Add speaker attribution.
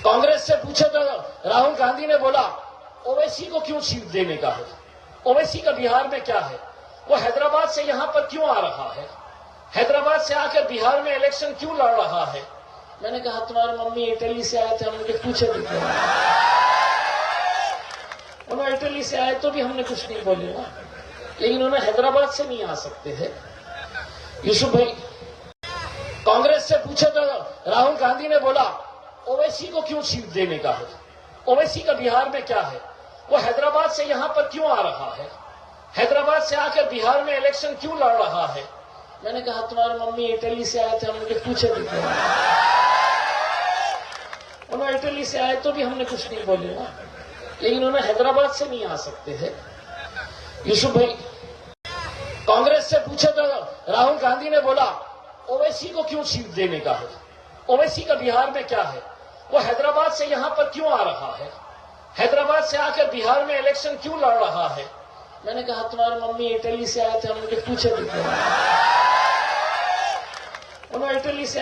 Speaker 1: कांग्रेस से पूछे तो राहुल गांधी ने बोला ओवैसी को क्यों सीट देने का है, ओवैसी का बिहार में क्या है, वो हैदराबाद से यहां पर क्यों आ रहा है, हैदराबाद से आकर बिहार में इलेक्शन क्यों लड़ रहा है। मैंने कहा तुम्हारी मम्मी इटली से आए थे, हमने पूछे थे, उन्होंने इटली से आए तो भी हमने कुछ नहीं बोले ना, लेकिन उन्हें हैदराबाद से नहीं आ सकते थे। यूसुफ भाई, कांग्रेस से पूछे तो राहुल गांधी ने बोला ओवैसी को क्यों सीट देने का है, ओवैसी का बिहार में क्या है, वो हैदराबाद से यहां पर क्यों आ रहा है, हैदराबाद से आकर बिहार में इलेक्शन क्यों लड़ रहा है। मैंने कहा तुम्हारी मम्मी इटली से आए थे, हमने पूछे थे, उन्होंने इटली से आए तो भी हमने कुछ नहीं बोले ना, लेकिन उन्हें हैदराबाद से नहीं आ सकते थे। यूसुफ भाई, कांग्रेस से पूछे तो राहुल गांधी ने बोला ओवैसी को क्यों सीट देने का है, ओवैसी का बिहार में क्या है, वो हैदराबाद से यहां पर क्यों आ रहा है, हैदराबाद से आकर बिहार में इलेक्शन क्यों लड़ रहा है। मैंने कहा तुम्हारी मम्मी इटली से आए थे, हमने पूछे थे, उन्होंने इटली से